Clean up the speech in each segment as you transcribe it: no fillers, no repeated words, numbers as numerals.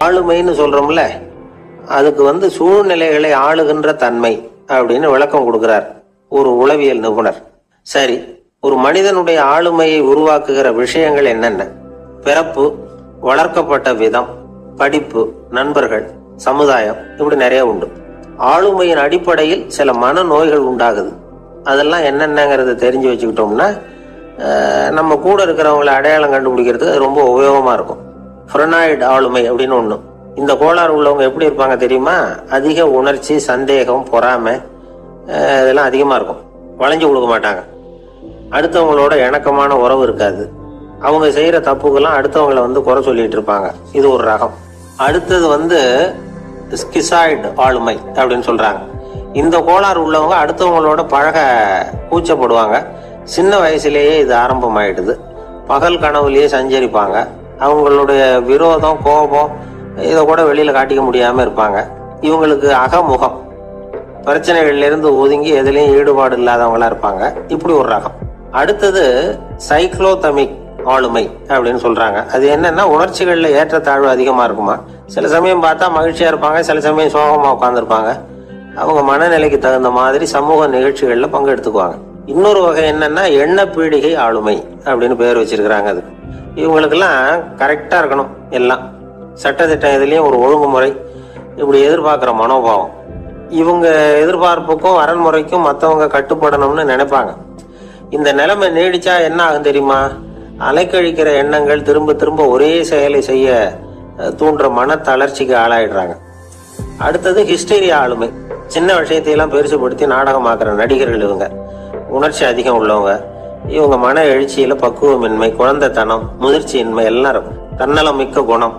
ஆளுமைன்னு சொல்றோம்ல, அதுக்கு சூழ்நிலைகளை ஆளுகின்ற தன்மை அப்படின்னு விளக்கம் கொடுக்கிறார் ஒரு உளவியல் நிபுணர். சரி, ஒரு மனிதனுடைய ஆளுமையை உருவாக்குகிற விஷயங்கள் என்னென்ன? பிறப்பு, வளர்க்கப்பட்ட விதம், படிப்பு, நண்பர்கள், சமுதாயம், இப்படி நிறைய உண்டு. ஆளுமையின் அடிப்படையில் சில மன நோய்கள் உண்டாகுது. அதெல்லாம் என்னென்னங்கிறத தெரிஞ்சு வச்சுக்கிட்டோம்னா நம்ம கூட இருக்கிறவங்களை அடையாளம் கண்டுபிடிக்கிறதுக்கு அது ரொம்ப உபயோகமா இருக்கும். ஃப்ரெனாய்டு ஆளுமை அப்படின்னு ஒண்ணு. இந்த கோளாறு உள்ளவங்க எப்படி இருப்பாங்க தெரியுமா? அதிக உணர்ச்சி, சந்தேகம், பொறாமை இதெல்லாம் அதிகமா இருக்கும். வளைஞ்சு கொடுக்க மாட்டாங்க. அடுத்தவங்களோட இணக்கமான உறவு இருக்காது. அவங்க செய்யற தப்புக்கெல்லாம் அடுத்தவங்களை குறை சொல்லிட்டு இருப்பாங்க. இது ஒரு ரகம். அடுத்தது ஸ்கிசாய்டு ஆளுமை அப்படின்னு சொல்றாங்க. இந்த கோளாறு உள்ளவங்க அடுத்தவங்களோட பழக கூச்சப்படுவாங்க. சின்ன வயசுலேயே இது ஆரம்பமாயிடுது. பகல் கனவுலயே சஞ்சரிப்பாங்க. அவங்களுடைய விரோதம், கோபம் இதை கூட வெளியில காட்டிக்க முடியாம இருப்பாங்க. இவங்களுக்கு அகமுகம், பிரச்சனைகள்ல இருந்து ஒதுங்கி எதுலையும் ஈடுபாடு இல்லாதவங்களா இருப்பாங்க. இப்படி ஒரு ரகம். அடுத்தது சைக்ளோதமிக் ஆளுமை அப்படின்னு சொல்றாங்க. அது என்னன்னா, உணர்ச்சிகள்ல ஏற்றத்தாழ்வு அதிகமா இருக்குமா. சில சமயம் பார்த்தா மகிழ்ச்சியா இருப்பாங்க, சில சமயம் சோகமா உட்காந்துருப்பாங்க. அவங்க மனநிலைக்கு தகுந்த மாதிரி சமூக நிகழ்ச்சிகள்ல பங்கெடுத்துக்குவாங்க. இன்னொரு வகை என்னன்னா, எண்ண பீடிகை ஆளுமை அப்படின்னு பேர் வச்சிருக்கிறாங்க. அது இவங்களுக்கெல்லாம் கரெக்டா இருக்கணும். எல்லாம் சட்டத்திட்டம், இதுலயும் ஒரு ஒழுங்குமுறை, இப்படி எதிர்பார்க்கிற மனோபாவம். இவங்க எதிர்பார்ப்புக்கும் வரன்முறைக்கும் மற்றவங்க கட்டுப்படணும்னு நினைப்பாங்க. இந்த நிலைமை நீடிச்சா என்ன ஆகும் தெரியுமா? அலைக்கழிக்கிற எண்ணங்கள் திரும்ப திரும்ப ஒரே செயலை செய்ய தூண்டுற மன தளர்ச்சிக்கு ஆளாயிடுறாங்க. அடுத்தது ஹிஸ்டீரியா ஆளுமை. சின்ன விஷயத்தையெல்லாம் பெருசுபடுத்தி நாடகமாக்குற நடிகர்கள் இவங்க. உணர்ச்சி அதிகம் உள்ளவங்க. இவங்க மன எழுச்சியில பக்குவமின்மை, குழந்தைத்தனம், முதிர்ச்சியின்மை எல்லாம் இருக்கும். தன்னலம் மிக்க குணம்.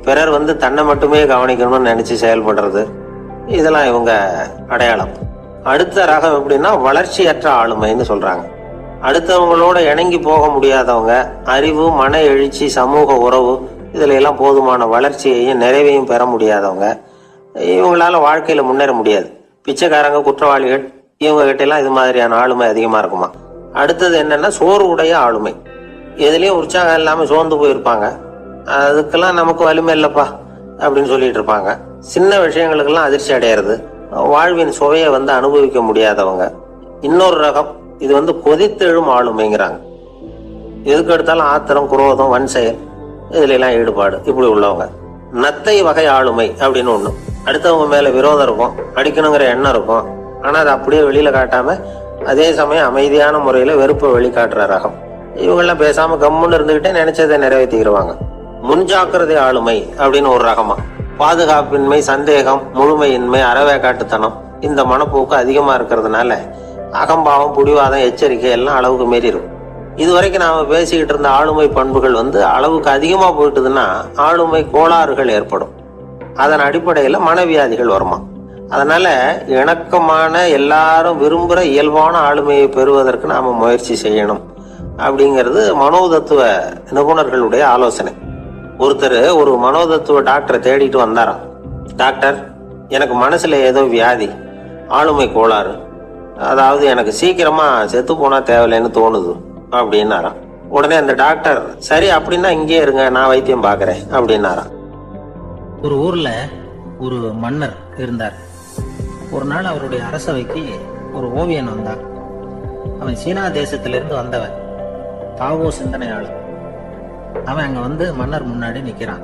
பிறர் தன்னை மட்டுமே கவனிக்கணும்னு நினைச்சு செயல்படுறது, இதெல்லாம் இவங்க அடையாளம். அடுத்த ரகம் எப்படின்னா, வளர்ச்சியற்ற ஆளுமைன்னு சொல்றாங்க. அடுத்தவங்களோட இணங்கி போக முடியாதவங்க. அறிவு, மன எழுச்சி, சமூக உறவு இதுல எல்லாம் போதுமான வளர்ச்சியையும் நிறைவையும் பெற முடியாதவங்க. இவங்களால வாழ்க்கையில முன்னேற முடியாது. பிச்சைக்காரங்க, குற்றவாளிகள், இவங்க கிட்ட எல்லாம் இது மாதிரியான ஆளுமை அதிகமா இருக்குமா. அடுத்தது என்னன்னா, சோர்வுடைய ஆளுமை. எதுலயும் உற்சாகம் இல்லாம சோர்ந்து போயிருப்பாங்க. அதுக்கெல்லாம் நமக்கு வலிமை இல்லப்பா அப்படின்னு சொல்லிட்டு இருப்பாங்க. சின்ன விஷயங்களுக்கெல்லாம் அதிர்ச்சி அடையிறது, வாழ்வின் சுவையை அனுபவிக்க முடியாதவங்க. இன்னொரு ரகம், இது கொதித்தெழும் ஆளுமைங்கிறாங்க. எதுக்கு எடுத்தாலும் ஆத்திரம், குரோதம், வன் செயல் இதுல எல்லாம் ஈடுபாடு, இப்படி உள்ளவங்க. நத்தை வகை ஆளுமை அப்படின்னு ஒண்ணு. அடுத்தவங்க மேல விரோதம் இருக்கும், அடிக்கணுங்கிற எண்ணம் இருக்கும். ஆனா அதை அப்படியே வெளியில காட்டாம அதே சமயம் அமைதியான முறையில வெறுப்பை வெளிக்காட்டுற ரகம். இவங்கெல்லாம் பேசாம கம்முன்னு இருந்துகிட்டே நினைச்சதை நிறைவேற்றிடுவாங்க. முன்ஜாக்கிரதை ஆளுமை அப்படின்னு ஒரு ரகமா. பாதுகாப்பின்மை, சந்தேகம், முழுமையின்மை, அறவேக்காட்டுத்தனம் இந்த மனப்போக்கு அதிகமா இருக்கிறதுனால அகம்பாவம், புடிவாதம், எச்சரிக்கை எல்லாம் அளவுக்கு மீறி இருக்கும். இதுவரைக்கும் நாம பேசிக்கிட்டு இருந்த ஆளுமை பண்புகள் அளவுக்கு அதிகமா போயிட்டுதுன்னா ஆளுமை கோளாறுகள் ஏற்படும். அதன் அடிப்படையில மனவியாதிகள் வருமா. அதனால இணக்கமான, எல்லாரும் விரும்புற இயல்பான ஆளுமையை பெறுவதற்கு நாம முயற்சி செய்யணும் அப்படிங்கிறது மனோதத்துவ நிபுணர்களுடைய ஆலோசனை. ஒருத்தர் ஒரு மனோதத்துவ டாக்டரை தேடிட்டு வந்தாராம். டாக்டர், எனக்கு மனசுல ஏதோ வியாதி, ஆளுமை கோளாறு, அதாவது எனக்கு சீக்கிரமா செத்து போனா தேவையில்லைன்னு தோணுது அப்படின்னாராம். உடனே அந்த டாக்டர், சரி அப்படின்னா இங்கே இருங்க, நான் வைத்தியம் பாக்குறேன் அப்படின்னாராம். ஒரு ஊர்ல ஒரு மன்னர் இருந்தார். ஒரு நாள் அவருடைய அரசவைக்கு ஒரு ஓவியன் வந்தான். அவன் சீனா தேசத்திலிருந்து வந்தவன், தாவோ சிந்தனையாளர். அவன் அங்க மன்னர் முன்னாடி நிக்கிறான்.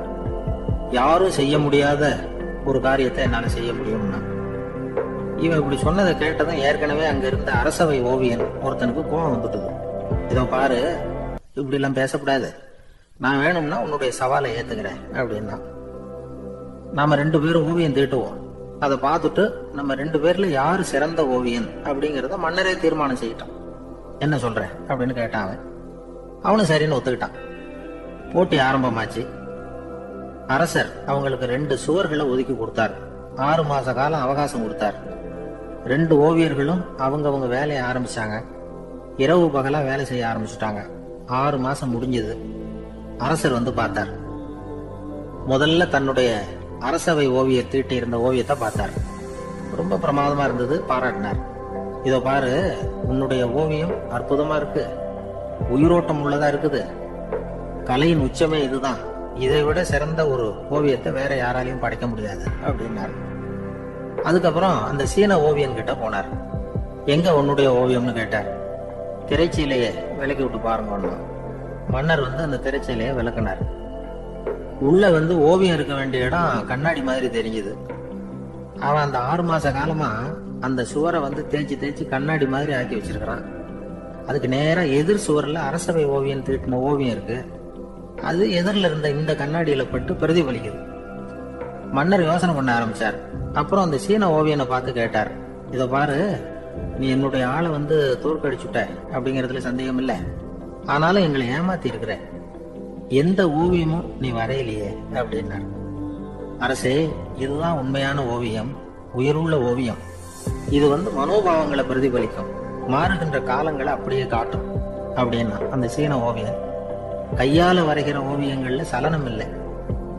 யாரும் செய்ய முடியாத ஒரு காரியத்தை என்னால செய்ய முடியும்னா. இவன் இப்படி சொன்னதை கேட்டதும் ஏற்கனவே அங்க இருந்த அரசவை ஓவியன் ஒருத்தனுக்கு கோபம் வந்துட்டுது. இதோ பாரு, இப்படி எல்லாம் பேசக்கூடாது, நான் வேணும்னா உன்னுடைய சவாலை ஏத்துக்கிறேன் அப்படின்னா. நாம 2 பேரும் ஓவியம் தீட்டுவோம், அதை பார்த்துட்டு நம்ம 2 பேர்ல யாரு சிறந்த ஓவியன் அப்படிங்கறத மன்னரே தீர்மானம் செய்யிட்டான். என்ன சொல்ற அப்படின்னு கேட்டான். அவனும் சரின்னு ஒத்துக்கிட்டான். போட்டி ஆரம்பமாச்சு. அரசர் அவங்களுக்கு 2 சுவர்களை ஒதுக்கி கொடுத்தார். 6 மாச காலம் அவகாசம் கொடுத்தார். 2 ஓவியர்களும் அவங்க வேலையை ஆரம்பிச்சாங்க. இரவு பகலா வேலை செய்ய ஆரம்பிச்சுட்டாங்க. 6 மாசம் முடிஞ்சது. அரசர் பார்த்தார். முதல்ல தன்னுடைய அரசவை ஓவியர் தீட்டி இருந்த ஓவியத்தை பார்த்தார். ரொம்ப பிரமாதமா இருந்தது, பாராட்டினார். இதோ பாரு, உன்னுடைய ஓவியம் அற்புதமா இருக்கு, உயிரோட்டம் உள்ளதா இருக்குது, கலையின் உச்சமே இதுதான் இதை விட சிறந்த ஒரு ஓவியத்தை வேற யாராலையும் படைக்க முடியாது அப்படின்னாரு. அதுக்கப்புறம் அந்த சீன ஓவியன் கிட்ட போனார். எங்க உன்னுடைய ஓவியம்னு கேட்டார். திரைச்சீலையை விலக்கி விட்டு பாருங்க. மன்னர் அந்த திரைச்சீலையை விளக்குனார். உள்ள ஓவியம் இருக்க வேண்டிய இடம் கண்ணாடி மாதிரி தெரிஞ்சுது. அவன் அந்த 6 மாச காலமா அந்த சுவரை தேய்ச்சி தேய்ச்சி கண்ணாடி மாதிரி ஆக்கி வச்சிருக்கிறான். அதுக்கு நேரா எதிர் சுவரில் அரசவை ஓவியம் தீட்டின ஓவியம் இருக்கு. அது எதிரில் இருந்த இந்த கண்ணாடியில பட்டு பிரதிபலிக்குது. மன்னர் யோசனை பண்ண ஆரம்பிச்சார். அப்புறம் அந்த சீன ஓவியனை பார்த்து கேட்டார், இதை பாரு, நீ என்னுடைய ஆளை தோற்கடிச்சுட்ட அப்படிங்கறதுல சந்தேகம் இல்லை. ஆனாலும் எங்களை ஏமாத்தி இருக்கிற, எந்த ஓவியமும் நீ வரையிலையே அப்படின்னார். அரசே, இதுதான் உண்மையான ஓவியம், உயிருள்ள ஓவியம். இது மனோபாவங்களை பிரதிபலிக்கும், மாறுகின்ற காலங்களை அப்படியே காட்டும் அப்படின்னா அந்த சீன ஓவியன். கையால வரைகிற ஓவியங்கள்ல சலனம் இல்லை.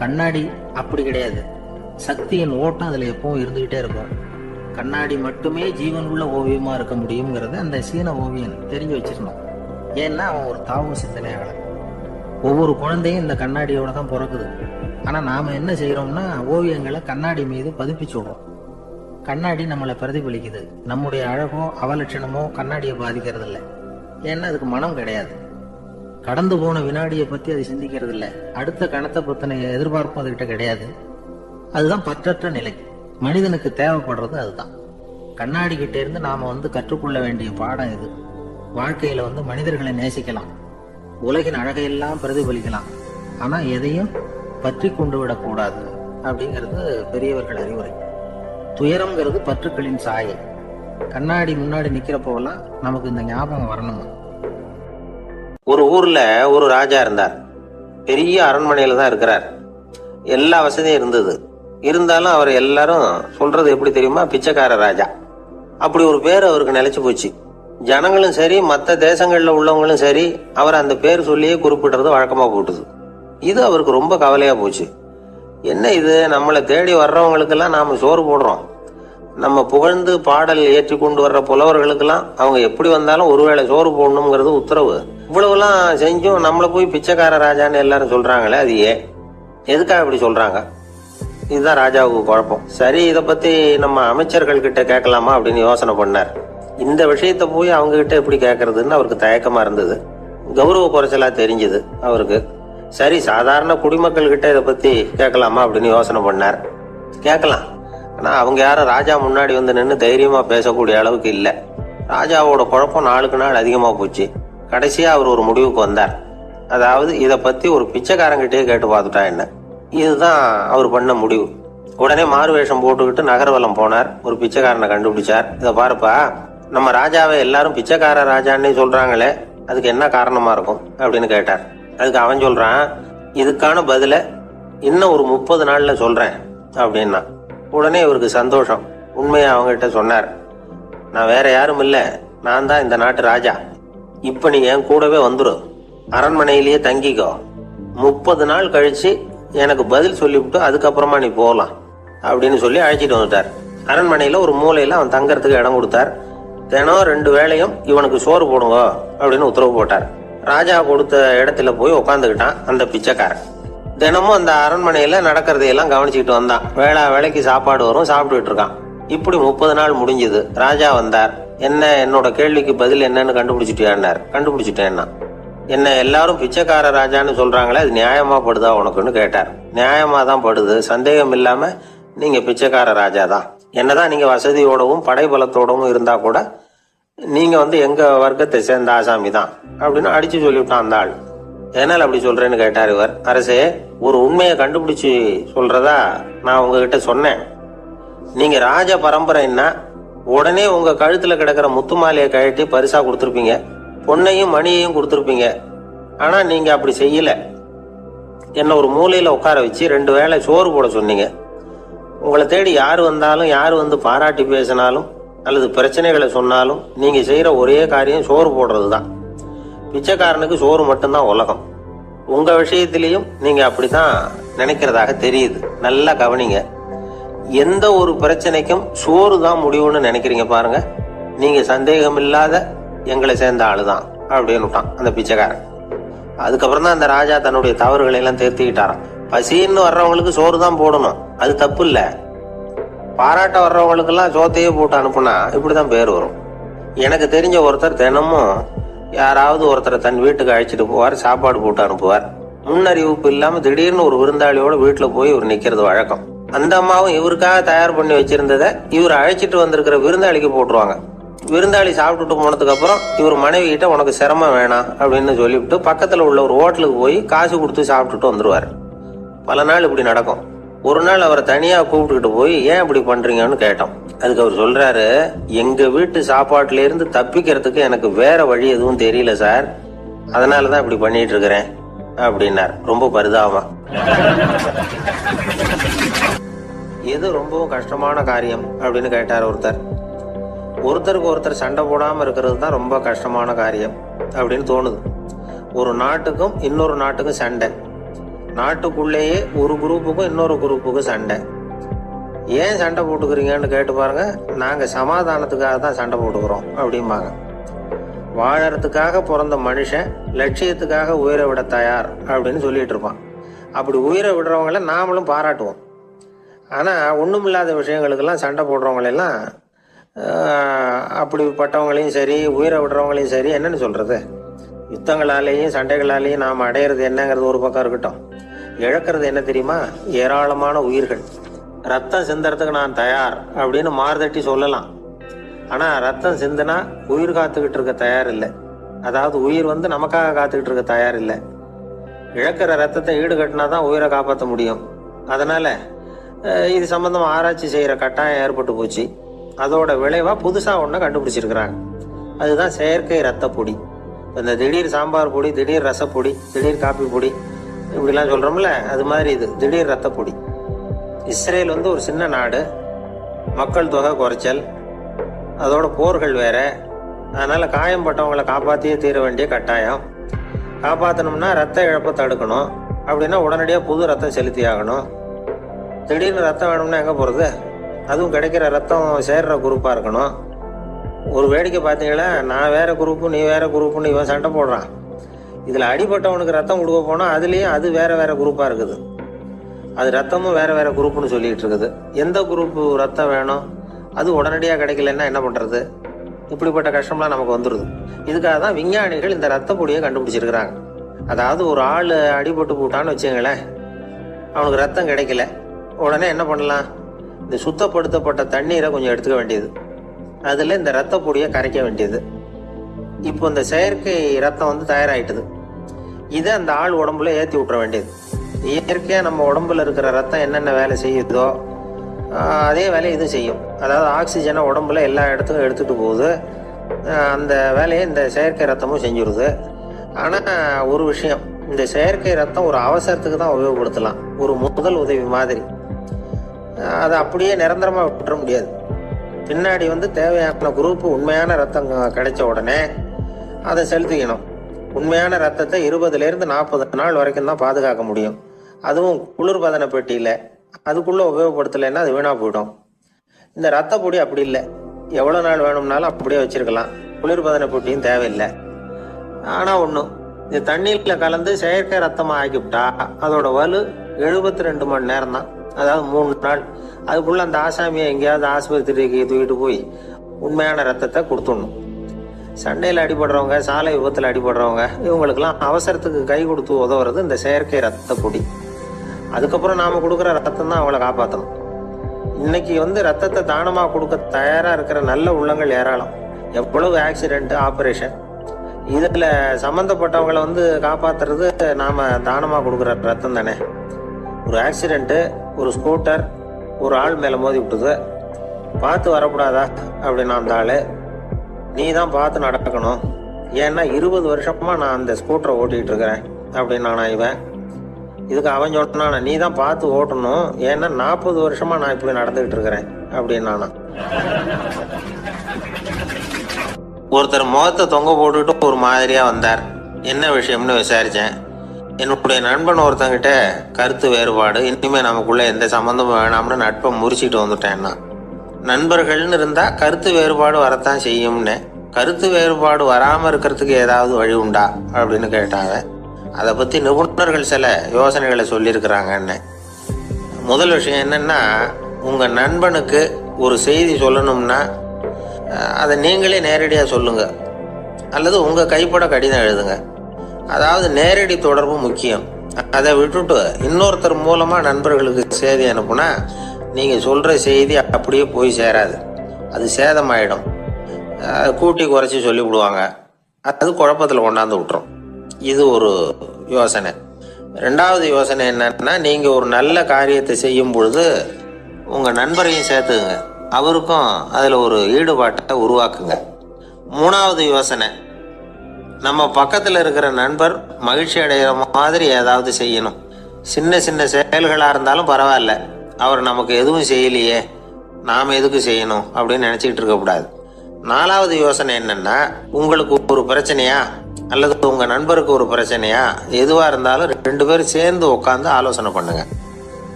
கண்ணாடி அப்படி கிடையாது. சக்தியின் ஓட்டம் அதுல எப்பவும் இருந்துகிட்டே இருக்கும். கண்ணாடி மட்டுமே ஜீவன் உள்ள ஓவியமா இருக்க முடியுங்கிறத அந்த சீன ஓவியன் தெரிஞ்சு வச்சிருந்தான். ஏன்னா அவன் ஒரு தாவோ சிந்தனையாளர். ஒவ்வொரு குழந்தையும் இந்த கண்ணாடியோட தான் பிறக்குது. ஆனா நாம என்ன செய்யறோம்னா ஓவியங்களை கண்ணாடி மீது பதிப்பிச்சு விடுறோம். கண்ணாடி நம்மளை பிரதிபலிக்குது. நம்முடைய அழகோ அவலட்சணமோ கண்ணாடியை பாதிக்கிறது இல்லை. ஏன்னா அதுக்கு மனம் கிடையாது. கடந்து போன வினாடியை பத்தி அது சிந்திக்கிறது இல்லை. அடுத்த கணத்தை பத்தின எதிர்பார்ப்பும் அதுகிட்ட கிடையாது. அதுதான் பற்றற்ற நிலை. மனிதனுக்கு தேவைப்படுறது அதுதான். கண்ணாடி கிட்ட இருந்து நாம கற்றுக்கொள்ள வேண்டிய பாடம் இது. வாழ்க்கையில மனிதர்களை நேசிக்கலாம், உலகின் அழகையெல்லாம் பிரதிபலிக்கலாம், ஆனா எதையும் பற்றி கொண்டு விடக்கூடாது அப்படிங்கிறது பெரியவர்கள் அறிவுரை. துயரம்ங்கிறது பற்றுக்களின் சாயை. கண்ணாடி முன்னாடி நிக்கிறப்போலாம் நமக்கு இந்த ஞாபகம் வரணும். ஒரு ஊர்ல ஒரு ராஜா இருந்தார். பெரிய அரண்மனையில தான் இருக்கிறார். எல்லா வசதியும் இருந்தது. இருந்தாலும் அவர் எல்லாரும் சொல்றது எப்படி தெரியுமா, பிச்சைக்கார ராஜா. அப்படி ஒரு பேர் அவருக்கு நிலைச்சு போச்சு. ஜனங்களும் சரி, மற்ற தேசங்கள்ல உள்ளவங்களும் சரி, அவர் அந்த பேர் சொல்லியே குறிப்பிடுறது வழக்கமா போட்டுது. இது அவருக்கு ரொம்ப கவலையா போச்சு. என்ன இது, நம்மளை தேடி வர்றவங்களுக்கெல்லாம் நாம சோறு போடுறோம். நம்ம புகழ்ந்து பாடல் ஏற்றி கொண்டு வர்ற புலவர்களுக்கெல்லாம் அவங்க எப்படி வந்தாலும் ஒருவேளை சோறு போடணுங்கிறது உத்தரவு. இவ்வளவுலாம் செஞ்சும் நம்மளை போய் பிச்சைக்கார ராஜான்னு எல்லாரும் சொல்றாங்களே, அது எதுக்காக இப்படி சொல்றாங்க? இதுதான் ராஜாவுக்கு குழப்பம். சரி, இதை பத்தி நம்ம அமைச்சர்கள் கிட்ட கேட்கலாமா அப்படின்னு யோசனை பண்ணார். இந்த விஷயத்த போய் அவங்க கிட்ட எப்படி கேட்கறதுன்னு அவருக்கு தயக்கமா இருந்தது. கௌரவ குறைச்சலா தெரிஞ்சது அவருக்கு. சரி, சாதாரண குடிமக்கள் கிட்ட இதை பத்தி கேட்கலாமா அப்படின்னு யோசனை பண்ணார். கேட்கலாம். ஆனா அவங்க யாரும் ராஜா முன்னாடி நின்று தைரியமா பேசக்கூடிய அளவுக்கு இல்ல. ராஜாவோட குழப்பம் நாளுக்கு நாள் அதிகமா போச்சு. கடைசியா அவர் ஒரு முடிவுக்கு வந்தார். அதாவது இதை பத்தி ஒரு பிச்சைக்காரங்கிட்டே கேட்டு பார்த்துட்டா என்ன. இதுதான் அவர் பண்ண முடிவு. உடனே மாறு வேஷம் போட்டுக்கிட்டு நகர்வலம் போனார். ஒரு பிச்சைக்காரனை கண்டுபிடிச்சார். இதை பாருப்பா, நம்ம ராஜாவை எல்லாரும் பிச்சைக்கார ராஜான்னு சொல்றாங்களே, அதுக்கு என்ன காரணமா இருக்கும் அப்படின்னு கேட்டார். அதுக்கு அவன் சொல்றான், இதுக்கான பதில இன்னும் ஒரு 30 நாள்ல சொல்றேன் அப்படின்னா. உடனே இவருக்கு சந்தோஷம். உண்மையா அவங்ககிட்ட சொன்னார். நான் வேற யாரும் இல்ல, நான் தான் இந்த நாட்டு ராஜா. இப்ப நீ என் கூடவே வந்துரு, அரண்மனையிலேயே தங்கிக்கோ. 30 நாள் கழிச்சு எனக்கு பதில் சொல்லிவிட்டு அதுக்கப்புறமா நீ போகலாம் அப்படின்னு சொல்லி அழைச்சிட்டு வந்துட்டார். அரண்மனையில ஒரு மூலையில அவன் தங்கறதுக்கு இடம் கொடுத்தார். தினம் 2 வேளையும் இவனுக்கு சோறு போடுங்க அப்படின்னு உத்தரவு போட்டார். ராஜா கொடுத்த இடத்துல போய் உட்காந்துக்கிட்டான் அந்த பிச்சைக்காரன். தினமும் அந்த அரண்மனையில நடக்கிறதையெல்லாம் கவனிச்சுக்கிட்டு வந்தான். வேளைக்கு சாப்பாடு வரும், சாப்பிட்டுட்டு இருக்கான். இப்படி 30 நாள் முடிஞ்சது. ராஜா வந்தார். என்ன, என்னோட கேள்விக்கு பதில் என்னன்னு கண்டுபிடிச்சிட்டியான்னார். கண்டுபிடிச்சிட்டேன்னா. என்ன எல்லாரும் பிச்சைக்கார ராஜான்னு சொல்றாங்களே, அது நியாயமா படுதா உனக்குன்னு கேட்டார். நியாயமா தான் படுது, சந்தேகம் இல்லாம நீங்க பிச்சைக்கார ராஜா தான். என்னதான் நீங்க வசதியோடவும் படைபலத்தோடவும் இருந்தா கூட நீங்க எங்க வர்க்கத்தை சேர்ந்த ஆசாமி தான் அப்படின்னு அடிச்சு சொல்லிவிட்டான் அந்த ஆள். என்னால் அப்படி சொல்றேன்னு கேட்டார் இவர். அரசே, ஒரு உண்மையை கண்டுபிடிச்சு சொல்றதா நான் உங்ககிட்ட சொன்னேன். நீங்க ராஜ பரம்பரைன்னா உடனே உங்க கழுத்துல கிடக்கிற முத்து மாலையை கழட்டி பரிசா கொடுத்துருப்பீங்க, பொன்னையும் மணியையும் கொடுத்துருப்பீங்க. ஆனா நீங்க அப்படி செய்யல. என்ன ஒரு மூலையில உட்கார வச்சு 2 வேளை சோறு போட சொன்னீங்க. உங்களை தேடி யாரு வந்தாலும், யாரு பாராட்டி பேசினாலும் அல்லது பிரச்சனைகளை சொன்னாலும் நீங்க செய்யற ஒரே காரியம் சோறு போடுறது தான். பிச்சைக்காரனுக்கு சோறு மட்டும்தான் உலகம். உங்க விஷயத்திலையும் நீங்க அப்படித்தான் நினைக்கிறதாக தெரியுது. நல்லா கவனிங்க. எந்த ஒரு பிரச்சனைக்கும் சோறு தான் முடிவுன்னு நினைக்கிறீங்க பாருங்க. நீங்க சந்தேகம் இல்லாத எங்களை சேர்ந்த ஆளுதான் அப்படின்னு விட்டான் அந்த பிச்சைக்காரன். அதுக்கப்புறம் தான் அந்த ராஜா தன்னுடைய தவறுகளை எல்லாம் திருத்திக்கிட்டாராம். பசின்னு வர்றவங்களுக்கு சோறு தான் போடணும், அது தப்பு இல்ல. பாராட்ட வர்றவங்களுக்கு எல்லாம் சோத்தையே போட்டு அனுப்புனா இப்படிதான் பேர் வரும். எனக்கு தெரிஞ்ச ஒருத்தர் தினமும் யாராவது ஒருத்தரை தன் வீட்டுக்கு அழைச்சிட்டு போவார், சாப்பாடு போட்டு அனுப்புவார். முன்னறிவிப்பு இல்லாம திடீர்னு ஒரு விருந்தாளியோட வீட்டுல போய் இவர் நிக்கிறது வழக்கம். அந்த அம்மாவும் இவருக்காக தயார் பண்ணி வச்சிருந்ததை இவர் அழைச்சிட்டு வந்திருக்கிற விருந்தாளிக்கு போட்டுருவாங்க. விருந்தாளி சாப்பிட்டுட்டு போனதுக்கு அப்புறம் இவர் மனைவி கிட்ட உனக்கு சிரமம் வேணாம் அப்படின்னு சொல்லிவிட்டு பக்கத்துல உள்ள ஒரு ஹோட்டலுக்கு போய் காசு கொடுத்து சாப்பிட்டுட்டு வந்துருவாரு. பல நாள் இப்படி நடக்கும். ஒரு நாள் அவரை தனியா கூப்பிட்டுக்கிட்டு போய் ஏன் இப்படி பண்றீங்கன்னு கேட்டோம். அதுக்கு அவர் சொல்றாரு, எங்க வீட்டு சாப்பாட்டுல இருந்து தப்பிக்கிறதுக்கு எனக்கு வேற வழி எதுவும் தெரியல சார், அதனாலதான் இப்படி பண்ணிட்டு இருக்கிறேன் அப்படின்னார் ரொம்ப பரிதாபமா. எது ரொம்பவும் கஷ்டமான காரியம் அப்படின்னு கேட்டார் ஒருத்தர். ஒருத்தருக்கு ஒருத்தர் சண்டை போடாம இருக்கிறது தான் ரொம்ப கஷ்டமான காரியம் அப்படின்னு தோணுது. ஒரு நாட்டுக்கும் இன்னொரு நாட்டுக்கும் சண்டை, நாட்டுக்குள்ளேயே ஒரு குரூப்புக்கும் இன்னொரு குரூப்புக்கும் சண்டை. ஏன் சண்டை போட்டுக்கிறீங்கன்னு கேட்டு பாருங்க. நாங்க சமாதானத்துக்காக தான் சண்டை போட்டுக்கிறோம் அப்படிம்பாங்க. வாழறதுக்காக பிறந்த மனுஷன் லட்சியத்துக்காக உயிரை விட தயார் அப்படின்னு சொல்லிட்டு இருப்பான். அப்படி உயிரை விடுறவங்கள நாமளும் பாராட்டுவோம். ஆனா ஒண்ணுமில்லாத விஷயங்களுக்கெல்லாம் சண்டை போடுறவங்களெல்லாம் அப்படிப்பட்டவங்களையும் சரி உயிரை விடுறவங்களையும் சரி என்னன்னு சொல்றது? யுத்தங்களாலேயும் சண்டைகளாலேயும் நாம் அடையிறது என்னங்கிறது ஒரு பக்கம் இருக்கட்டும், இழக்கிறது என்ன தெரியுமா? ஏராளமான உயிர்கள். ரத்தம் சிந்தறதுக்கு நான் தயார் அப்படின்னு மார்தட்டி சொல்லலாம். ஆனா ரத்தம் சிந்தினா உயிர் காத்துக்கிட்டு இருக்க தயார் இல்லை. அதாவது உயிர் நமக்காக காத்துக்கிட்டு இருக்க தயார் இல்லை. இழக்கிற ரத்தத்தை ஈடுகட்டினா தான் உயிரை காப்பாற்ற முடியும். அதனால இது சம்பந்தமா ஆராய்ச்சி செய்யற கட்டாயம் ஏற்பட்டு போச்சு. அதோட விளைவா புதுசா ஒண்ணு கண்டுபிடிச்சிருக்கிறாங்க. அதுதான் செயற்கை ரத்த பொடி. இந்த திடீர் சாம்பார் பொடி, திடீர் ரசப்பொடி, திடீர் காப்பி பொடி இப்படிலாம் சொல்றோம்ல, அது மாதிரி இது திடீர் ரத்த பொடி. இஸ்ரேல் ஒரு சின்ன நாடு, மக்கள் தொகை குறைச்சல், அதோட போர்கள் வேற. அதனால காயம்பட்டவங்களை காப்பாற்றியே தீர வேண்டிய கட்டாயம். காப்பாற்றணும்னா ரத்த இழப்பை தடுக்கணும். அப்படின்னா உடனடியாக புது ரத்தம் செலுத்தி ஆகணும். திடீர்னு ரத்தம் வேணும்னா எங்கே போகிறது? அதுவும் கிடைக்கிற ரத்தம் சேர்ற குரூப்பாக இருக்கணும். ஒரு வேடிக்கை பார்த்தீங்களா, நான் வேற குரூப்பு நீ வேற குரூப்புன்னு இவன் சண்டை போடுறான். இதில் அடிபட்டவனுக்கு ரத்தம் கொடுக்க போனால் அதுலேயும் அது வேற வேற குரூப்பாக இருக்குது. அது ரத்தமும் வேற வேற குரூப்புன்னு சொல்லிட்டு இருக்குது. எந்த குரூப்பு ரத்தம் வேணும்? அது உடனடியாக கிடைக்கலன்னா என்ன பண்ணுறது? இப்படிப்பட்ட கஷ்டம்லாம் நமக்கு வந்துடுது. இதுக்காக தான் விஞ்ஞானிகள் இந்த ரத்த பொடியை கண்டுபிடிச்சிருக்கிறாங்க. அதாவது ஒரு ஆள் அடிபட்டு போட்டான்னு வச்சுங்களேன், அவனுக்கு ரத்தம் கிடைக்கல, உடனே என்ன பண்ணலாம்? இந்த சுத்தப்படுத்தப்பட்ட தண்ணீரை கொஞ்சம் எடுத்துக்க வேண்டியது, அதில் இந்த ரத்த பொடியை கரைக்க வேண்டியது. இப்போ இந்த செயற்கை ரத்தம் தயாராகிட்டுது. இதை அந்த ஆள் உடம்புல ஏற்றி விட்டுற வேண்டியது. இயற்கையாக நம்ம உடம்புல இருக்கிற ரத்தம் என்னென்ன வேலை செய்யுதோ அதே வேலையை இது செய்யும். அதாவது ஆக்சிஜனை உடம்புல எல்லா இடத்துக்கும் எடுத்துகிட்டு போகுது. அந்த வேலையை இந்த செயற்கை ரத்தமும் செஞ்சுருது. ஆனால் ஒரு விஷயம், இந்த செயற்கை ரத்தம் ஒரு அவசரத்துக்கு தான் உபயோகப்படுத்தலாம், ஒரு முதல் உதவி மாதிரி. அதை அப்படியே நிரந்தரமாக விட்டுற முடியாது. பின்னாடி தேவையான குரூப்பு உண்மையான ரத்தம் கிடைச்ச உடனே அதை செலுத்திக்கணும். உண்மையான ரத்தத்தை 20லேருந்து 40 நாள் வரைக்கும் தான் பாதுகாக்க முடியும். அதுவும் குளிர்பதன பெட்டியில். அதுக்குள்ளே உபயோகப்படுத்தலைன்னா அது வீணாக போயிடும். இந்த ரத்த பொடி அப்படி இல்லை, எவ்வளோ நாள் வேணும்னாலும் அப்படியே வச்சிருக்கலாம். குளிர்பதன பெட்டியும் தேவையில்லை. ஆனால் ஒன்று, இந்த தண்ணீரில் கலந்து செயற்கை ரத்தமாக ஆக்கிவிட்டா அதோட வலு 72 மணி நேரம் தான். அதாவது 3 நாள். அதுக்குள்ள அந்த ஆசாமியை எங்கேயாவது ஆஸ்பத்திரிக்கு தூக்கிட்டு போய் உண்மையான ரத்தத்தை கொடுத்துடணும். சண்டையில் அடிபடுறவங்க, சாலை விபத்தில் அடிபடுறவங்க, இவங்களுக்கெல்லாம் அவசரத்துக்கு கை கொடுத்து உதவுறது இந்த செயற்கை ரத்த பொடி. அதுக்கப்புறம் நாம கொடுக்குற ரத்தம் தான் அவங்கள காப்பாற்றணும். இன்னைக்கு ரத்தத்தை தானமாக கொடுக்க தயாராக இருக்கிற நல்ல உள்ளங்கள் ஏராளம். எவ்வளவு ஆக்சிடென்ட், ஆப்ரேஷன், இதில் சம்மந்தப்பட்டவங்களை காப்பாற்றுறது நாம் தானமாக கொடுக்குற ரத்தம் தானே. ஒரு ஆக்சிடென்ட்டு, ஒரு ஸ்கூட்டர் ஒரு ஆள் மேலே மோதி விட்டுது, பார்த்து வரக்கூடாதா அப்படின்னு அந்த ஆள், நீ தான் பார்த்து நடக்கணும், ஏன்னா 20 வருஷமா நான் அந்த ஸ்கூட்டரை ஓட்டிகிட்டு இருக்கிறேன் அப்படின்னு நானா இவன். இதுக்கு அவன் சொன்னானா, நீ தான் பார்த்து ஓட்டணும், ஏன்னா 40 வருஷமா நான் இப்படி நடந்துகிட்டு இருக்கிறேன் அப்படின்னு நானா. ஒருத்தர் முகத்தை தொங்க போட்டுக்கிட்டு ஒரு மாதிரியா வந்தார். என்ன விஷயம்னு விசாரிச்சேன். என்னுடைய நண்பன் ஒருத்தங்கிட்ட கருத்து வேறுபாடு, இனிமே நமக்குள்ள எந்த சம்மந்தமும் வேணாம்னு நட்பை முறிச்சிட்டு வந்துட்டேன்னா. நண்பர்கள்னு இருந்தா கருத்து வேறுபாடு வரத்தான் செய்யும்னு. கருத்து வேறுபாடு வராம இருக்கிறதுக்கு ஏதாவது வழி உண்டா அப்படின்னு கேட்டாங்க. அதை பத்தி நிபுணர்கள் சில யோசனைகளை சொல்லியிருக்கிறாங்கன்னு. முதல் விஷயம் என்னன்னா, உங்க நண்பனுக்கு ஒரு செய்தி சொல்லணும்னா அதை நீங்களே நேரடியா சொல்லுங்க, அல்லது உங்க கைப்பட கடிதம் எழுதுங்க. அதாவது நேரடி தொடர்பு முக்கியம். அதை விட்டுட்டு இன்னொருத்தர் மூலமா நண்பர்களுக்கு செய்தி அனுப்புனா நீங்க சொல்ற செய்தி அப்படியே போய் சேராது, அது சேதமாயிடும். கூட்டி குறைச்சி சொல்லிவிடுவாங்க, அது குழப்பத்தில் கொண்டாந்து விட்டுரும். இது ஒரு யோசனை. ரெண்டாவது யோசனை என்னன்னா, நீங்க ஒரு நல்ல காரியத்தை செய்யும் பொழுது உங்க நண்பரையும் சேர்த்துக்குங்க, அவருக்கும் அதுல ஒரு ஈடுபாட்டை உருவாக்குங்க. மூணாவது யோசனை, நம்ம பக்கத்துல இருக்கிற நண்பர் மகிழ்ச்சி அடைகிற மாதிரி ஏதாவது செய்யணும். சின்ன சின்ன செயல்களா இருந்தாலும் பரவாயில்ல, அவர் நமக்கு எதுவும் செய்யலையே, நாம எதுக்கு செய்யணும் அப்படின்னு நினைச்சிட்டு இருக்க கூடாது. நாலாவது யோசனை என்னன்னா, உங்களுக்கு ஒரு பிரச்சனையா அல்லது உங்க நண்பருக்கு ஒரு பிரச்சனையா, எதுவா இருந்தாலும் 2 பேரும் சேர்ந்து உட்காந்து ஆலோசனை பண்ணுங்க.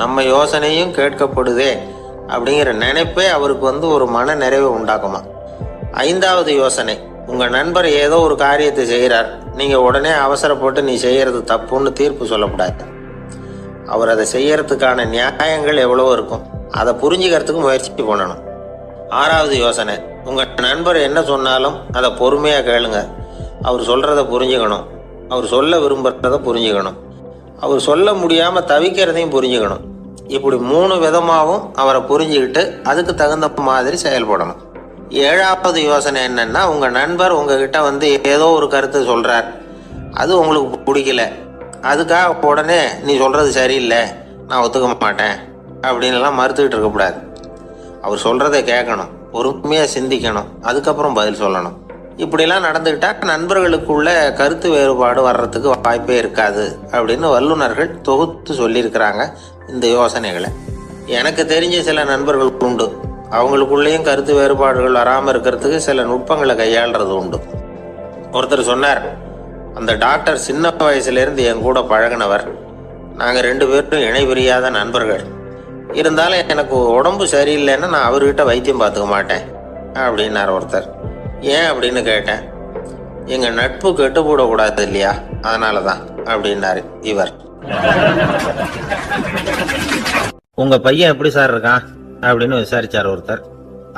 நம்ம யோசனையும் கேட்கப்படுதே அப்படிங்கிற நினைப்பே அவருக்கு ஒரு மன நிறைவை உண்டாக்குமா. ஐந்தாவது யோசனை, உங்க நண்பர் ஏதோ ஒரு காரியத்தை செய்கிறார், நீங்க உடனே அவசரப்பட்டு நீ செய்யறது தப்புன்னு தீர்ப்பு சொல்லக்கூடாது. அவர் அதை செய்யறதுக்கான நியாயங்கள் எவ்வளவோ இருக்கும், அதை புரிஞ்சுக்கிறதுக்கு முயற்சி பண்ணணும். ஆறாவது யோசனை, உங்க நண்பர் என்ன சொன்னாலும் அதை பொறுமையா கேளுங்க. அவர் சொல்றத புரிஞ்சுக்கணும், அவர் சொல்ல விரும்புறத புரிஞ்சுக்கணும், அவர் சொல்ல முடியாம தவிக்கிறதையும் புரிஞ்சுக்கணும். இப்படி 3 விதமாகவும் அவரை புரிஞ்சுக்கிட்டு அதுக்கு தகுந்த மாதிரி செயல்படணும். ஏழாவது யோசனை என்னன்னா, உங்க நண்பர் உங்ககிட்ட ஏதோ ஒரு கருத்து சொல்றார், அது உங்களுக்கு பிடிக்கல, அதுக்காக உடனே நீ சொல்றது சரியில்லை, நான் ஒத்துக்க மாட்டேன் அப்படின்னு எல்லாம் மறுத்துக்கிட்டு இருக்கக்கூடாது. அவர் சொல்றதை கேட்கணும், பொறுமையா சிந்திக்கணும், அதுக்கப்புறம் பதில் சொல்லணும். இப்படிலாம் நடந்துக்கிட்டா நண்பர்களுக்குள்ள கருத்து வேறுபாடு வர்றதுக்கு வாய்ப்பே இருக்காது அப்படின்னு வல்லுநர்கள் தொகுத்து சொல்லியிருக்கிறாங்க இந்த யோசனைகளை. எனக்கு தெரிஞ்ச சில நண்பர்கள் உண்டு, அவங்களுக்குள்ளேயும் கருத்து வேறுபாடுகள் வராமல் இருக்கிறதுக்கு சில நுட்பங்களை கையாளுறது உண்டு. ஒருத்தர் சொன்னார், அந்த டாக்டர் சின்ன வயசுலேருந்து என் கூட பழகினவர், நாங்கள் 2 பேரும் இணை பிரியாத நண்பர்கள். இருந்தாலும் எனக்கு உடம்பு சரியில்லைன்னா நான் அவர்கிட்ட வைத்தியம் பார்த்துக்க மாட்டேன் அப்படின்னார் ஒருத்தர். ஏன் அப்படின்னு கேட்டேன். எங்கள் நட்பு கெட்டு போடக்கூடாது இல்லையா, அதனால தான் அப்படின்னாரு இவர். உங்க பையன் எப்படி சார் இருக்கான் அப்படின்னு விசாரிச்சார் ஒருத்தர்.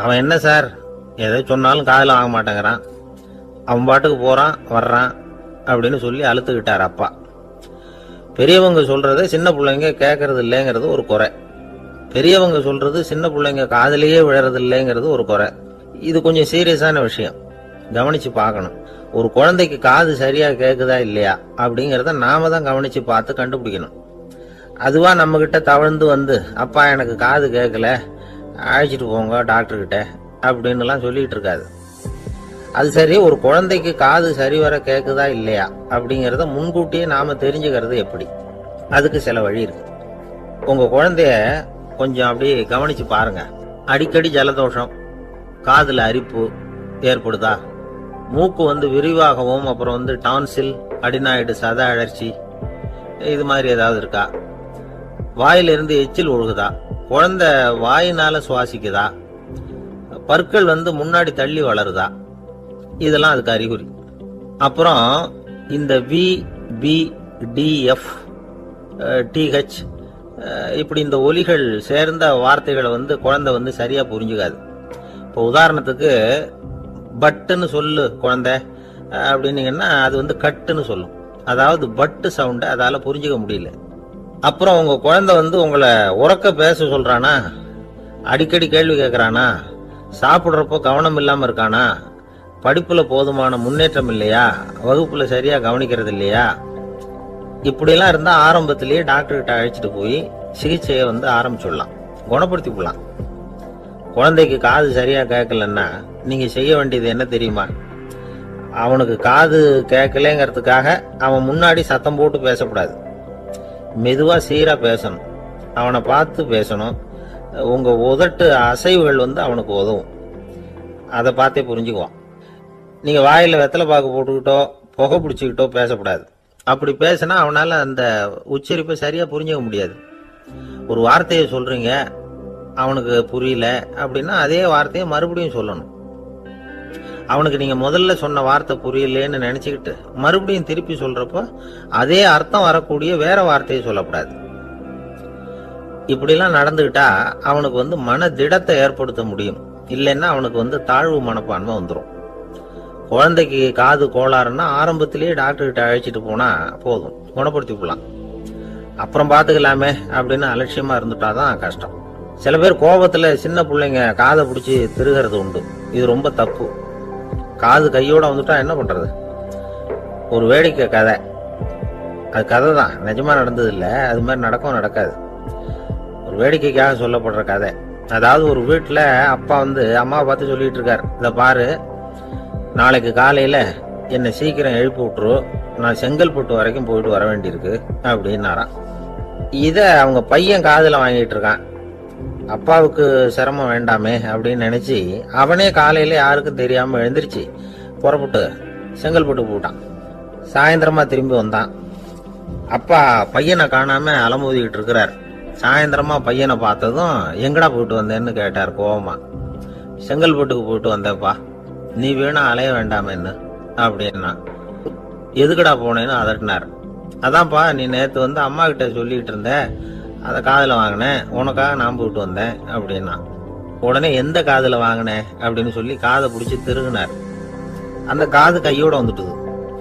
அவன் என்ன சார், எதை சொன்னாலும் காதில் ஆக மாட்டேங்கிறான், அவன் பாட்டுக்கு போறான் வர்றான் அப்படின்னு சொல்லி அழுத்துக்கிட்டார் அப்பா. பெரியவங்க சொல்றதை சின்ன பிள்ளைங்க கேட்கறது இல்லைங்கிறது ஒரு குறை, பெரியவங்க சொல்றது சின்ன பிள்ளைங்க காதலியே விழறது இல்லைங்கிறது ஒரு குறை. இது கொஞ்சம் சீரியஸான விஷயம், கவனிச்சு பார்க்கணும். ஒரு குழந்தைக்கு காது சரியா கேக்குதா இல்லையா அப்படிங்கிறத நாம தான் கவனிச்சு பார்த்து கண்டுபிடிக்கணும். அதுவா நம்ம கிட்ட தவழ்ந்து அப்பா எனக்கு காது கேட்கல, அழைச்சிட்டு போங்க டாக்டர்கிட்ட அப்படின்னு எல்லாம் சொல்லிட்டு இருக்காது. அது சரி, ஒரு குழந்தைக்கு காது சரிவர கேக்குதா இல்லையா அப்படிங்கிறத முன்கூட்டியே நாம தெரிஞ்சுக்கிறது எப்படி? அதுக்கு சில வழி இருக்கு. உங்க குழந்தைய கொஞ்சம் அப்படி கவனிச்சு பாருங்க. அடிக்கடி ஜலதோஷம், காதுல அரிப்பு ஏற்படுதா, மூக்கு விரிவாகவும், அப்புறம் டான்சில், அடினாய்டு, சத அழற்சி, இது மாதிரி ஏதாவது இருக்கா, வாயிலிருந்து எச்சில் ஒழுகுதா, குழந்தை வாயினால சுவாசிக்குதா, பற்கள் முன்னாடி தள்ளி வளருதா, இதெல்லாம் அதுக்கு அறிகுறி. அப்புறம் இந்த VBDF TH இப்படி இந்த ஒலிகள் சேர்ந்த வார்த்தைகளை குழந்தை சரியா புரிஞ்சுக்காது. இப்போ உதாரணத்துக்கு பட்டுன்னு சொல்லு குழந்தை அப்படின்னீங்கன்னா அது கட்டுன்னு சொல்லும், அதாவது பட்டு சவுண்டை அதால புரிஞ்சுக்க முடியல. அப்புறம் உங்க குழந்தை உங்களை உறக்க பேச சொல்றானா, அடிக்கடி கேள்வி கேட்கறானா, சாப்பிட்றப்போ கவனம் இல்லாம இருக்கானா, படிப்புல போதுமான முன்னேற்றம் இல்லையா, வகுப்புல சரியா கவனிக்கிறது இல்லையா, இப்படிலாம் இருந்தா ஆரம்பத்திலேயே டாக்டர் கிட்ட அழைச்சிட்டு போய் சிகிச்சையை ஆரம்பிச்சுடலாம், குணப்படுத்தி விடலாம். குழந்தைக்கு காது சரியா கேட்கலன்னா நீங்க செய்ய வேண்டியது என்ன தெரியுமா? அவனுக்கு காது கேட்கலங்கிறதுக்காக அவன் முன்னாடி சத்தம் போட்டு பேசக்கூடாது, மெதுவா சீரா பேசணும், அவனை பார்த்து பேசணும். உங்க உதட்டு அசைவுகள் அவனுக்கு உதவும், அதை பார்த்தே புரிஞ்சுக்குவான். நீங்க வாயில வெத்தலை பாக்கு போட்டுக்கிட்டோ புகை பிடிச்சிக்கிட்டோ பேசக்கூடாது. அப்படி பேசினா அவனால அந்த உச்சரிப்பை சரியா புரிஞ்சுக்க முடியாது. ஒரு வார்த்தையை சொல்றீங்க, அவனுக்கு புரியல அப்படின்னா அதே வார்த்தையை மறுபடியும் சொல்லணும். அவனுக்கு நீங்க முதல்ல சொன்ன வார்த்தை புரியலேன்னு நினைச்சுக்கிட்டு மறுபடியும் திருப்பி சொல்றப்போ அதே அர்த்தம் வரக்கூடிய வேற வார்த்தையை சொல்லக்கூடாது. இப்படிலாம் நடந்துகிட்டா அவனுக்கு மன திடத்தை ஏற்படுத்த முடியும். இல்லைன்னா அவனுக்கு தாழ்வு மனப்பான்மை வந்துடும். குழந்தைக்கு காது கோளாறுன்னா ஆரம்பத்திலேயே டாக்டர்கிட்ட அழைச்சிட்டு போனா போதும், குணப்படுத்தி போடலாம். அப்புறம் பாத்துக்கலாமே அப்படின்னு அலட்சியமா இருந்துட்டாதான் கஷ்டம். சில பேர் கோபத்துல சின்ன பிள்ளைங்க காதை பிடிச்சி திருகிறது உண்டு. இது ரொம்ப தப்பு. காது கையோட வந்துட்டா என்ன பண்றது? ஒரு வேடிக்கை கதை, அது கதை தான், நிஜமா நடந்தது இல்லை. அது மாதிரி நடக்கும் நடக்காது, ஒரு வேடிக்கைக்காக சொல்லப்படுற கதை. அதாவது ஒரு வீட்டுல அப்பா அம்மாவை பார்த்து சொல்லிட்டு இருக்காரு, இத பாரு, நாளைக்கு காலையில என்னை சீக்கிரம் எழுப்பி விட்டுரு, நான் செங்கல்பட்டு வரைக்கும் போயிட்டு வர வேண்டியிருக்கு அப்படின்னாராம். இத அவங்க பையன் காதுல வாங்கிட்டு இருக்கான். அப்பாவுக்கு சிரமம் வேண்டாமே அப்படின்னு நினைச்சு அவனே காலையில யாருக்கும் தெரியாம எழுந்திருச்சு புறப்பட்டு செங்கல்பட்டு போட்டான். சாயந்தரமா திரும்பி வந்தான். அப்பா பையனை காணாம அலமோதிக்கிட்டு இருக்கிறார். சாயந்தரமா பையனை பார்த்ததும் எங்கடா போயிட்டு வந்தேன்னு கேட்டார் கோவமா. செங்கல்பட்டுக்கு போயிட்டு வந்தேப்பா, நீ வேணா அலைய வேண்டாமேன்னு அப்படின்னா. எதுக்குடா போனேன்னு அதட்டினார். அதான்ப்பா, நீ நேத்து அம்மா கிட்ட சொல்லிட்டு இருந்த, அதை காதுல வாங்கினேன், உனக்காக நான் போயிட்டு வந்தேன் அப்படின்னா. உடனே எந்த காதுல வாங்கினேன் அப்படின்னு சொல்லி காதை பிடிச்சி திருகினார். அந்த காது கையோட வந்துட்டுது.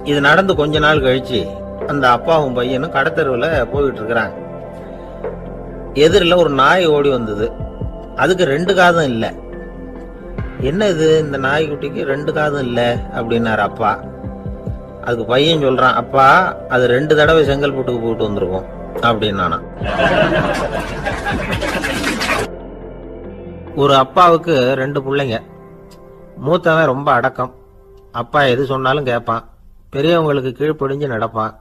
இது நடந்து கொஞ்ச நாள் கழிச்சு அந்த அப்பாவும் பையனும் கடத்தெருவுல போயிட்டு இருக்கிறாங்க. எதிரில் ஒரு நாய் ஓடி வந்தது. அதுக்கு 2 காதும் இல்லை. என்ன இது, இந்த நாய்க்குட்டிக்கு 2 காதும் இல்லை அப்படின்னாரு அப்பா. அதுக்கு பையன் சொல்றான், அப்பா அது 2 தடவை செங்கல்பட்டுக்கு போயிட்டு வந்திருக்கும் அப்படின்னானா. ஒரு அப்பாவுக்கு 2 பிள்ளைங்க. மூத்தவன் ரொம்ப அடக்கம், அப்பா எது சொன்னாலும் கேட்பான், பெரியவங்களுக்கு கீழ்ப்படிஞ்சு நடப்பான்.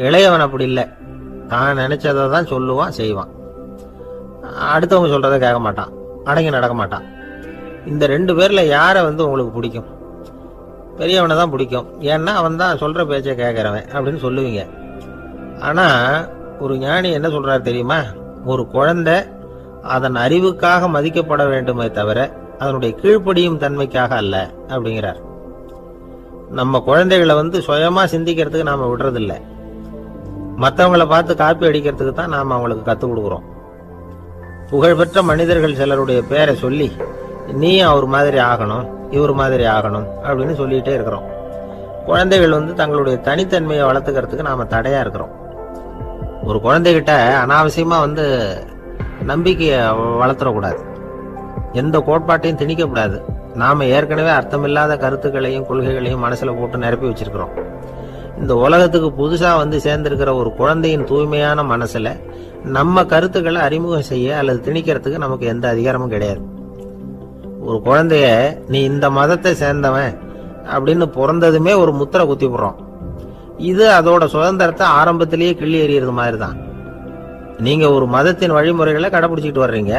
இளையவன் அப்படி இல்லை, தான் நினைச்சதை தான் சொல்லுவான் செய்வான். அடுத்தவங்க சொல்றதை கேட்க மாட்டான், அடங்கி நடக்க மாட்டான். இந்த 2 பேர்ல யாரை உங்களுக்கு பிடிக்கும்? பெரியவனை தான் பிடிக்கும். ஏன்னா அவன் தான் சொல்ற பேச்சை கேட்கறவன் அப்படின்னு சொல்லுவீங்க. ஆனா ஒரு ஞானி என்ன சொல்றாரு தெரியுமா? ஒரு குழந்தை அதன் அறிவுக்காக மதிக்கப்பட வேண்டுமே தவிர அதனுடைய கீழ்ப்படியும் தன்மைக்காக அல்ல அப்படிங்கிறார். நம்ம குழந்தைகளை சுயமா சிந்திக்கிறதுக்கு நாம விடுறதில்ல, மற்றவங்களை பார்த்து காப்பி அடிக்கிறதுக்கு தான் நாம அவங்களுக்கு கத்துக் கொடுக்குறோம். புகழ்பெற்ற மனிதர்கள் சிலருடைய பேரை சொல்லி நீயும் அவர் மாதிரி ஆகணும், இவர் மாதிரி ஆகணும் அப்படின்னு சொல்லிட்டே இருக்கிறோம். குழந்தைகள் தங்களுடைய தனித்தன்மையை வளர்த்துக்கிறதுக்கு நாம தடையா இருக்கிறோம். ஒரு குழந்தைகிட்ட அனாவசியமா நம்பிக்கையை வளர்த்துடக்கூடாது, எந்த கோட்பாட்டையும் திணிக்கக்கூடாது. நாம ஏற்கனவே அர்த்தமில்லாத கருத்துக்களையும் கொள்கைகளையும் மனசுல போட்டு நிரப்பி வச்சிருக்கிறோம். இந்த உலகத்துக்கு புதுசா சேர்ந்திருக்கிற ஒரு குழந்தையின் தூய்மையான மனசுல நம்ம கருத்துக்களை அறிமுகம் செய்ய அல்லது திணிக்கிறதுக்கு நமக்கு எந்த அதிகாரமும் கிடையாது. ஒரு குழந்தைய நீ இந்த மதத்தை சேர்ந்தவன் அப்படின்னு பிறந்ததுமே ஒரு முத்திரை குத்தி போடுறோம். இது அதோட சுதந்திரத்தை ஆரம்பத்திலேயே கிள்ளி எறியறது மாதிரி தான். நீங்க ஒரு மதத்தின் வழிமுறைகளை கடைபிடிச்சிட்டு வர்றீங்க,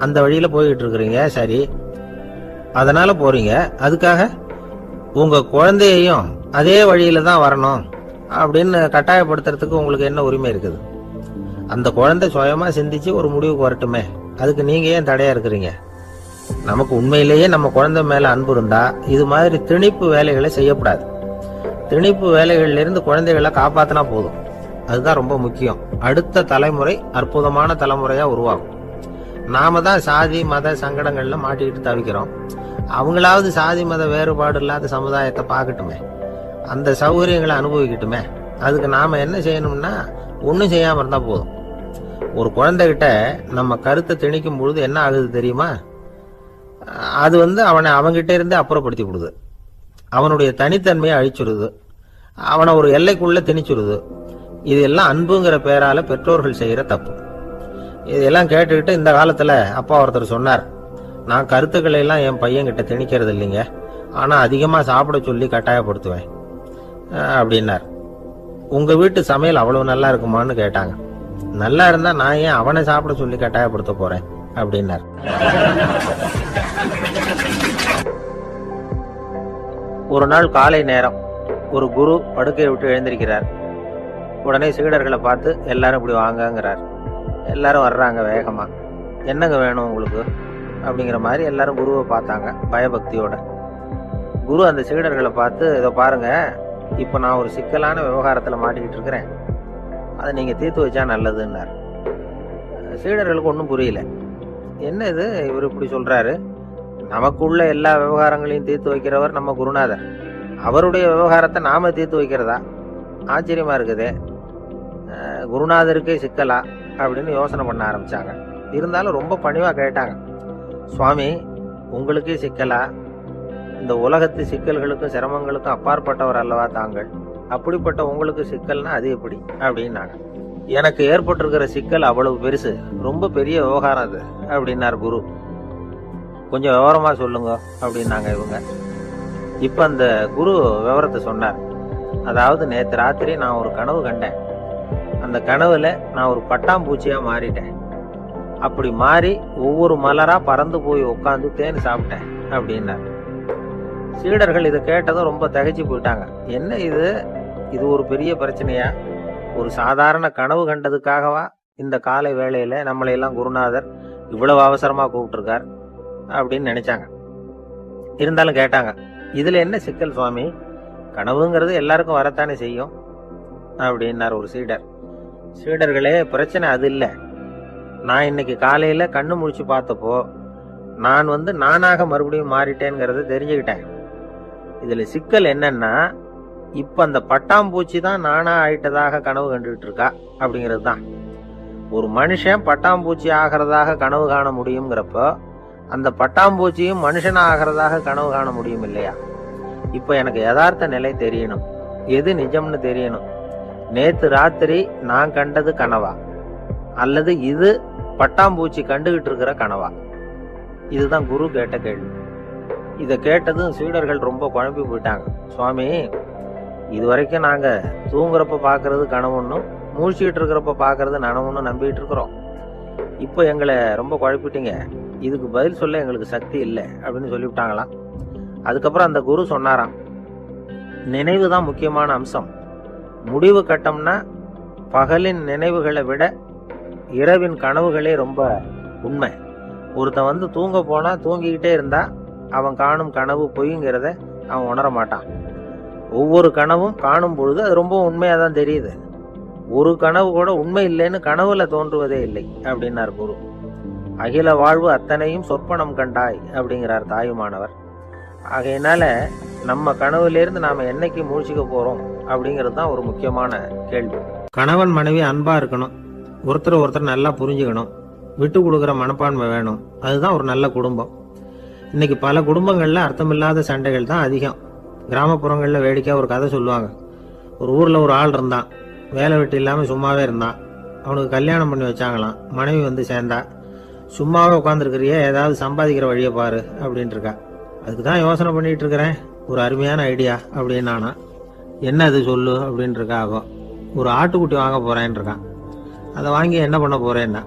அந்த வழியில போய்கிட்டு இருக்கிறீங்க, சரி, அதனால போறீங்க. அதுக்காக உங்க குழந்தையையும் அதே வழியில தான் வரணும் அப்படின்னு கட்டாயப்படுத்துறதுக்கு உங்களுக்கு என்ன உரிமை இருக்குது? அந்த குழந்தை சுயமா சிந்திச்சு ஒரு முடிவுக்கு வரட்டுமே, அதுக்கு நீங்க ஏன் தடையா இருக்கிறீங்க? நமக்கு உண்மையிலேயே நம்ம குழந்தை மேல அன்பு இருந்தா இது மாதிரி திணிப்பு வேலைகளை செய்யக்கூடாது. திணிப்பு வேலைகள்ல இருந்து குழந்தைகளை காப்பாத்தினா போதும், அதுதான் ரொம்ப முக்கியம். அடுத்த தலைமுறை அற்புதமான தலைமுறையா உருவாகும். நாம தான் சாதி மத சங்கடங்கள்ல மாட்டிக்கிட்டு தவிக்கிறோம். அவங்களாவது சாதி மத வேறுபாடு இல்லாத சமுதாயத்தை பார்க்கட்டுமே, அந்த சௌகரியங்களை அனுபவிக்கட்டுமே. அதுக்கு நாம என்ன செய்யணும்னா ஒன்னும் செய்யாம இருந்தா போதும். ஒரு குழந்தைகிட்ட நம்ம கருத்தை திணிக்கும் பொழுது என்ன ஆகுது தெரியுமா? அது அவனை அவங்கிட்ட இருந்து அப்புறப்படுத்தி விடுது, அவனுடைய தனித்தன்மையை அழிச்சுடுது, அவனை ஒரு எல்லைக்குள்ள திணிச்சுடுது. இதெல்லாம் அன்புங்கிற பேரால பெற்றோர்கள் செய்யற தப்பு. இதெல்லாம் கேட்டுக்கிட்டு இந்த காலத்துல அப்பா ஒருத்தர் சொன்னார், நான் கருத்துக்களை எல்லாம் என் பையன் கிட்ட திணிக்கிறது இல்லைங்க, ஆனா அதிகமா சாப்பிட சொல்லி கட்டாயப்படுத்துவேன் அப்படின்னார். உங்க வீட்டு சமையல் அவ்வளவு நல்லா இருக்குமான்னு கேட்டாங்க. நல்லா இருந்தா நான் ஏன் அவனை சாப்பிட சொல்லி கட்டாயப்படுத்த போறேன் அப்படின்னார். ஒரு நாள் காலை நேரம் ஒரு குரு படுக்கையை விட்டு எழுந்திருக்கிறார். உடனே சீடர்களை பார்த்து எல்லாரும் இப்படி வாங்கங்கிறார். எல்லாரும் வர்றாங்க வேகமா. என்னங்க வேணும் உங்களுக்கு அப்படிங்கிற மாதிரி எல்லாரும் குருவை பார்த்தாங்க பயபக்தியோட. குரு அந்த சீடர்களை பார்த்து, இதை பாருங்க, இப்ப நான் ஒரு சிக்கலான விவகாரத்துல மாட்டிக்கிட்டு இருக்கிறேன், அதை நீங்க தீர்த்து வச்சா நல்லதுன்னார். சீடர்களுக்கு ஒன்றும் புரியல. என்ன இது இவர் இப்படி சொல்றாரு? நமக்குள்ள எல்லா விவகாரங்களையும் தீர்த்து வைக்கிறவர் நம்ம குருநாதர், அவருடைய விவகாரத்தை நாம தீர்த்து வைக்கிறதா? ஆச்சரியமா இருக்குதே, குருநாதருக்கே சிக்கலா அப்படின்னு யோசனை பண்ண ஆரம்பிச்சாங்க. இருந்தாலும் ரொம்ப பணிவா கேட்டாங்க, சுவாமி உங்களுக்கே சிக்கலா? இந்த உலகத்து சிக்கல்களுக்கும் சிரமங்களுக்கும் அப்பாற்பட்டவர் அல்லவா தாங்கள்? அப்படிப்பட்ட உங்களுக்கு சிக்கல்னா அது எப்படி அப்படின்னாங்க. எனக்கு ஏற்பட்டிருக்கிற சிக்கல் அவ்வளவு பெருசு, ரொம்ப பெரிய விவகாரம் அது அப்படின்னார் குரு. கொஞ்சம் விவரமா சொல்லுங்க அப்படின்னாங்க இவங்க. இப்ப அந்த குரு விவரத்தை சொன்னார். அதாவது நேற்று ராத்திரி நான் ஒரு கனவு கண்டேன். அந்த கனவுல நான் ஒரு பட்டாம்பூச்சியா மாறிட்டேன். அப்படி மாறி ஒவ்வொரு மலரா பறந்து போய் உட்காந்து தேன் சாப்பிட்டேன் அப்படின்னார். சீடர்கள் இதை கேட்டதும் ரொம்ப திகைச்சு போயிட்டாங்க. என்ன இது, இது ஒரு பெரிய பிரச்சனையா? ஒரு சாதாரண கனவு கண்டதுக்காகவா இந்த காலை வேளையில நம்மளை எல்லாம் குருநாதர் இவ்வளவு அவசரமா கூப்பிட்டுருக்கார் அப்படின்னு நினைச்சாங்க. இருந்தாலும் கேட்டாங்க, இதுல என்ன சிக்கல் சுவாமி? கனவுங்கிறது எல்லாருக்கும் வரத்தானே செய்யும் அப்படின்னார் ஒரு சீடர். சீடர்களே, பிரச்சனை அது இல்லை. நான் இன்னைக்கு காலையில கண்ணு முழிச்சு பார்த்தப்போ நான் நானாக மறுபடியும் மாறிட்டேங்கிறத தெரிஞ்சுக்கிட்டேன். இதுல சிக்கல் என்னன்னா, இப்ப அந்த பட்டாம்பூச்சி தான் நானா ஆயிட்டதாக கனவு கண்டுகிட்டு இருக்கா அப்படிங்கிறது தான். ஒரு மனுஷன் பட்டாம்பூச்சி ஆகிறதாக கனவு காண முடியுங்கிறப்போ அந்த பட்டாம்பூச்சியும் மனுஷனா ஆகிறதாக கனவு காண முடியும் இல்லையா? இப்ப எனக்கு யதார்த்த நிலை தெரியணும், எது நிஜம்னு தெரியணும். நேத்து ராத்திரி நான் கண்டது கனவா, அல்லது இது பட்டாம்பூச்சி கண்டுகிட்டு இருக்கிற கனவா? இதுதான் குரு கேட்ட கேள்வி. இதை கேட்டதும் சீடர்கள் ரொம்ப குழம்பி போயிட்டாங்க. சுவாமி, இது வரைக்கும் நாங்க தூங்குறப்ப பாக்குறது கனவுன்னும் மூழ்கிட்டு இருக்கிறப்ப பாக்குறது நனவுன்னு நம்பிட்டு இருக்கிறோம். இப்போ எங்களை ரொம்ப குழப்பிட்டீங்க, இதுக்கு பதில் சொல்ல எங்களுக்கு சக்தி இல்லை அப்படின்னு சொல்லிவிட்டாங்களாம். அதுக்கப்புறம் அந்த குரு சொன்னாராம், நினைவு தான் முக்கியமான அம்சம். முடிவு கட்டம்னா பகலின் நினைவுகளை விட இரவின் கனவுகளே ரொம்ப உண்மை. ஒருத்தன் தூங்க போனா தூங்கிக்கிட்டே இருந்தா அவன் காணும் கனவு பொய்ங்கிறத அவன் உணர மாட்டான். ஒவ்வொரு கனவும் காணும் பொழுது அது ரொம்ப உண்மையா தான் தெரியுது. ஒரு கனவு கூட உண்மை இல்லைன்னு கனவுல தோன்றுவதே இல்லை அப்படின்னார் குரு. அகில வாழ்வு அத்தனையும் சொற்பனம் கண்டாய் அப்படிங்கிறார் தாயுமானவர். ஆகையினால நம்ம கனவுல இருந்து நாம என்னைக்கு மூழ்கிக்க போறோம் அப்படிங்கிறது தான் ஒரு முக்கியமான கேள்வி. கணவன் மனைவி அன்பா இருக்கணும், ஒருத்தர் நல்லா புரிஞ்சுக்கணும், விட்டு கொடுக்குற மனப்பான்மை வேணும். அதுதான் ஒரு நல்ல குடும்பம். இன்னைக்கு பல குடும்பங்கள்ல அர்த்தமில்லாத சண்டைகள் தான் அதிகம். கிராமப்புறங்கள்ல வேடிக்கையா ஒரு கதை சொல்லுவாங்க. ஒரு ஊர்ல ஒரு ஆள் இருந்தான், வேலை வெட்டி இல்லாம சும்மாவே இருந்தான். அவனுக்கு கல்யாணம் பண்ணி வச்சாங்களாம். மனைவி சேர்ந்தா, சும்மாவே உட்காந்துருக்கிறியே, ஏதாவது சம்பாதிக்கிற வழியை பாரு அப்படின்ட்டு இருக்கா. அதுக்கு தான் யோசனை பண்ணிட்டு இருக்கிறேன், ஒரு அருமையான ஐடியா அப்படின்னு நானா. என்ன அது சொல்லு அப்படின்னு இருக்கா. அவ ஒரு ஆட்டுக்குட்டி வாங்க போறேன்னு இருக்கான். அதை வாங்கி என்ன பண்ண போறேன்னா,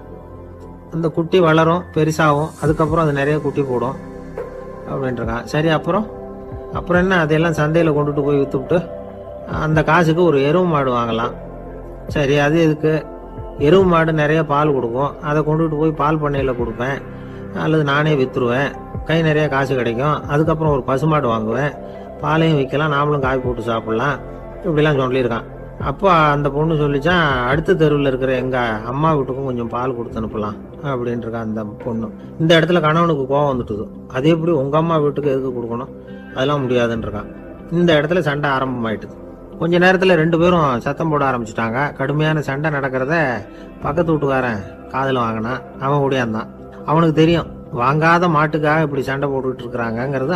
அந்த குட்டி வளரும், பெருசாகும், அதுக்கப்புறம் அது நிறைய குட்டி போடும் அப்படின்ட்டு இருக்கான். சரி, அப்புறம் என்ன, அதையெல்லாம் சந்தையில் கொண்டுட்டு போய் விற்றுவிட்டு அந்த காசுக்கு ஒரு எருவு மாடு வாங்கலாம். சரி, அது எதுக்கு? எருவு மாடு நிறைய பால் கொடுக்கும், அதை கொண்டுட்டு போய் பால் பண்ணையில் கொடுப்பேன், அல்லது நானே விற்றுருவேன், கை நிறைய காசு கிடைக்கும். அதுக்கப்புறம் ஒரு பசுமாடு வாங்குவேன், பாலையும் விற்கலாம், நாமளும் காய் போட்டு சாப்பிடலாம், இப்படிலாம் சொல்லியிருக்கான். அப்போ அந்த பொண்ணு சொல்லிச்சான், அடுத்த தெருவில் இருக்கிற எங்க அம்மா வீட்டுக்கும் கொஞ்சம் பால் கொடுத்து அனுப்பலாம் அப்படின்ட்டு இருக்கா அந்த பொண்ணு. இந்த இடத்துல கணவனுக்கு கோவம் வந்துட்டுது. அது எப்படி உங்க அம்மா வீட்டுக்கு எதுக்கு கொடுக்கணும், அதெல்லாம் முடியாதுன்னு இருக்கான். இந்த இடத்துல சண்டை ஆரம்பமாயிட்டுது. கொஞ்ச நேரத்துல ரெண்டு பேரும் சத்தம் போட ஆரம்பிச்சுட்டாங்க. கடுமையான சண்டை நடக்கிறத பக்கத்து வீட்டுக்காரன் காதுல வாங்கினான். அவன் ஓடியாந்தான். அவனுக்கு தெரியும், வாங்காத மாட்டுக்காக இப்படி சண்டை போட்டுக்கிட்டு இருக்கிறாங்கிறது